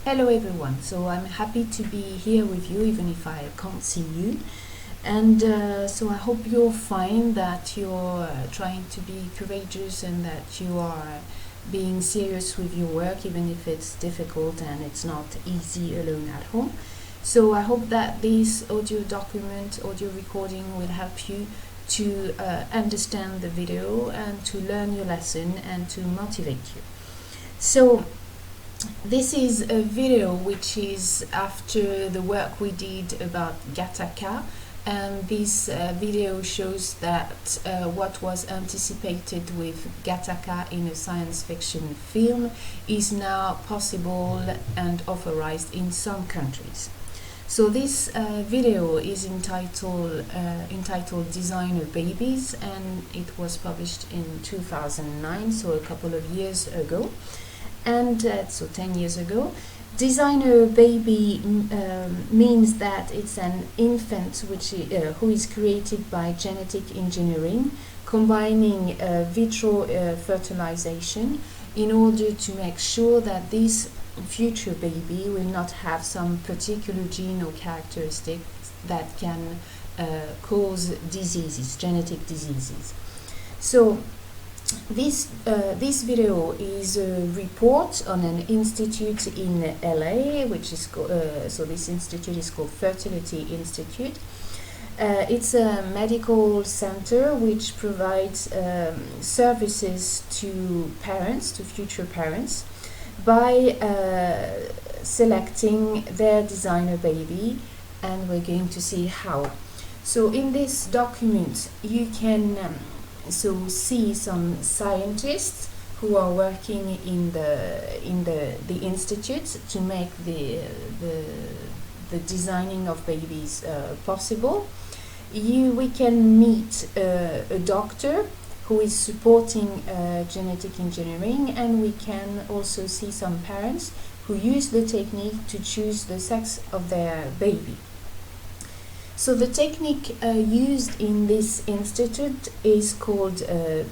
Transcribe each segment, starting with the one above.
Hello everyone, so I'm happy to be here with you even if I can't see you. And so I hope you'll find that you're trying to be courageous and that you are being serious with your work even if it's difficult and it's not easy alone at home. So I hope that this audio recording will help you to understand the video and to learn your lesson and to motivate you. So this is a video which is after the work we did about Gattaca, and this video shows that what was anticipated with Gattaca in a science fiction film is now possible and authorized in some countries. So this video is entitled Designer Babies, and it was published in 2009, so a couple of years ago. And so 10 years ago. Designer baby means that it's an infant who is created by genetic engineering, combining vitro fertilization in order to make sure that this future baby will not have some particular gene or characteristic that can cause diseases, genetic diseases. So this video is a report on an institute in LA, which is so this institute is called Fertility Institute. It's a medical center which provides services to parents, to future parents, by selecting their designer baby, and we're going to see how. So in this document you can see some scientists who are working in the institute to make the designing of babies possible. We can meet a doctor who is supporting genetic engineering, and we can also see some parents who use the technique to choose the sex of their baby. So the technique used in this institute is called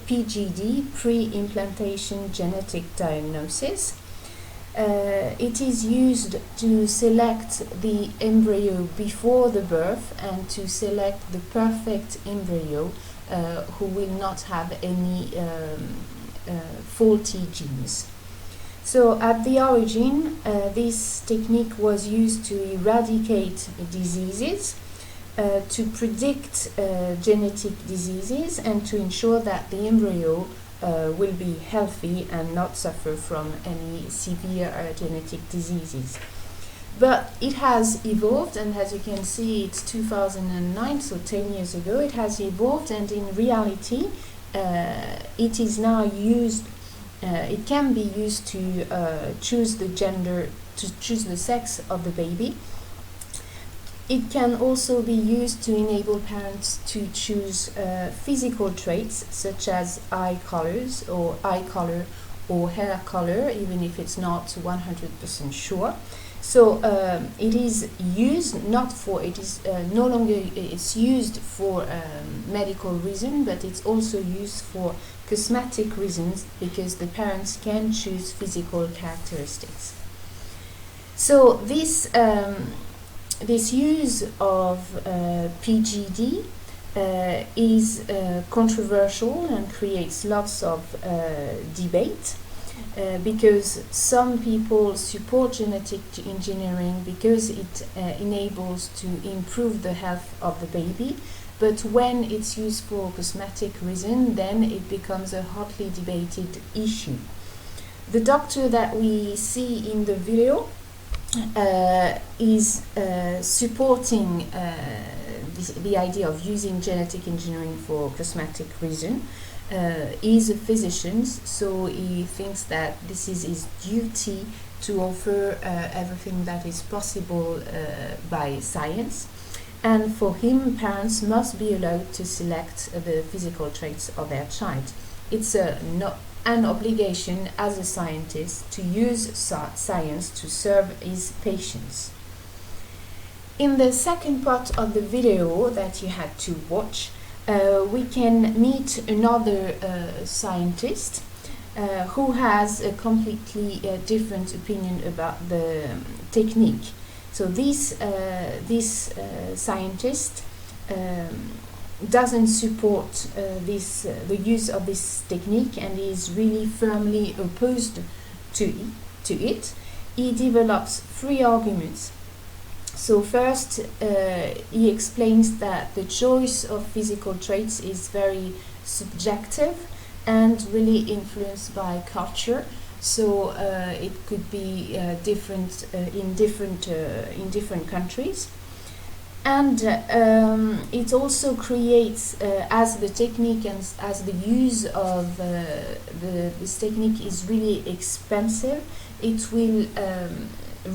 PGD, pre-implantation genetic diagnosis. It is used to select the embryo before the birth and to select the perfect embryo who will not have any faulty genes. So at the origin, this technique was used to eradicate diseases, to predict genetic diseases, and to ensure that the embryo will be healthy and not suffer from any severe genetic diseases. But it has evolved, and as you can see, it's 2009, so 10 years ago. It has evolved, and in reality it is now used, it can be used to choose the gender, to choose the sex of the baby. It can also be used to enable parents to choose physical traits such as eye colors or eye color or hair color, even if it's not 100% sure. So it is used not for, it is no longer, it's used for medical reason, but it's also used for cosmetic reasons because the parents can choose physical characteristics. So this use of PGD is controversial and creates lots of debate because some people support genetic engineering because it enables to improve the health of the baby, but when it's used for cosmetic reason, then it becomes a hotly debated issue. The doctor that we see in the video is supporting the idea of using genetic engineering for cosmetic reason. He's a physician, so he thinks that this is his duty to offer everything that is possible by science. And for him, parents must be allowed to select the physical traits of their child. It's an obligation as a scientist to use science to serve his patients. In the second part of the video that you had to watch, we can meet another scientist who has a completely different opinion about the technique. So this scientist doesn't support the use of this technique and is really firmly opposed to it. He develops three arguments. So first, he explains that the choice of physical traits is very subjective and really influenced by culture. So it could be different in different countries. And it also creates, as the technique and as the use of this technique is really expensive, it will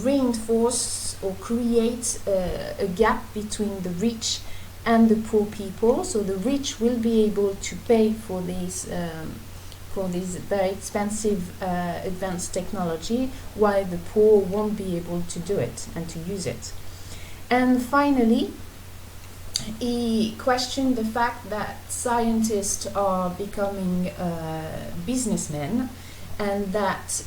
reinforce or create a gap between the rich and the poor people. So the rich will be able to pay for this very expensive advanced technology, while the poor won't be able to do it and to use it. And finally, he questioned the fact that scientists are becoming businessmen, and that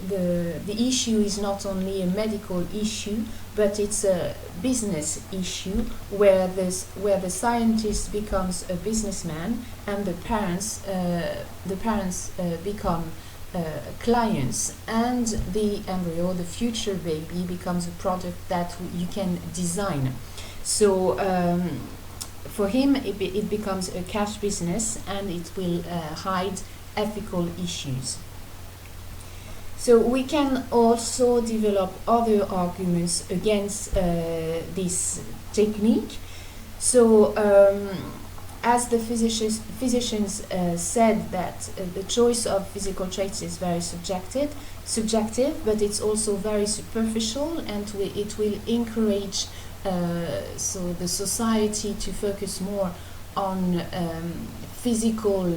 the issue is not only a medical issue, but it's a business issue where the scientist becomes a businessman and the parents become clients, and the embryo, the future baby, becomes a product that you can design. So for him, it becomes a cash business, and it will hide ethical issues. So we can also develop other arguments against this technique. So as the physicians said, that the choice of physical traits is very subjective, but it's also very superficial, and it will encourage so the society to focus more on physical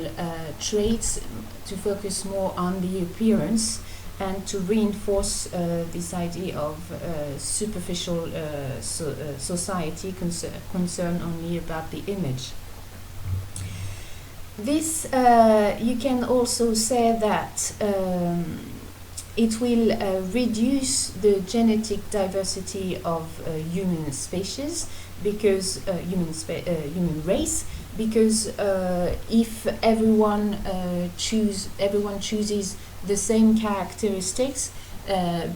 traits, to focus more on the appearance, and to reinforce this idea of superficial society concerned only about the image. This, you can also say that it will reduce the genetic diversity of human species, because human race, because if everyone chooses the same characteristics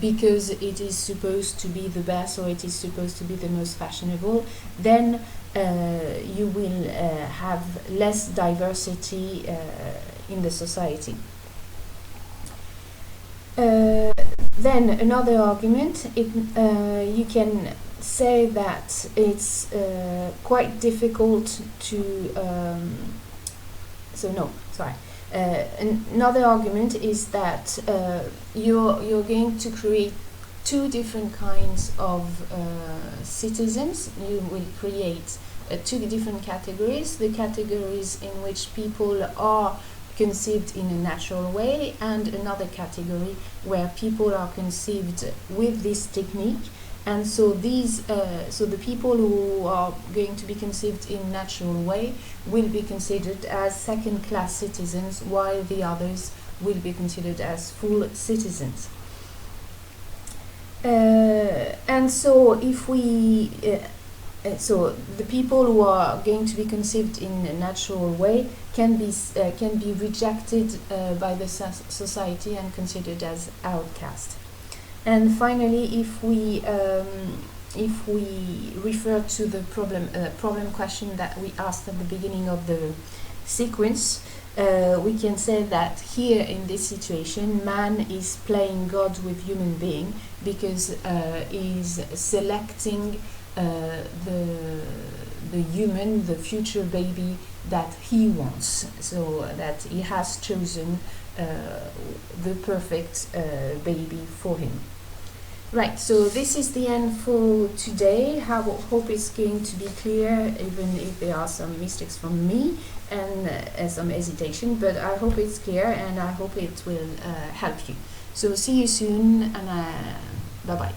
because it is supposed to be the best, or it is supposed to be the most fashionable, then you will have less diversity in the society. Then another argument, you can say that it's quite difficult to another argument is that you're going to create two different kinds of citizens. You will create two different categories: the categories in which people are conceived in a natural way, and another category where people are conceived with this technique. And so the people who are going to be conceived in natural way will be considered as second-class citizens, while the others will be considered as full citizens. And so if we so the people who are going to be conceived in a natural way can be rejected by the society and considered as outcast. And finally, if we refer to the problem question that we asked at the beginning of the sequence, we can say that here in this situation, man is playing God with human being, because he's selecting the human, the future baby that he wants, so that he has chosen the perfect baby for him. Right, so this is the end for today. I hope it's going to be clear, even if there are some mistakes from me and some hesitation, but I hope it's clear, and I hope it will help you. So see you soon, and bye-bye.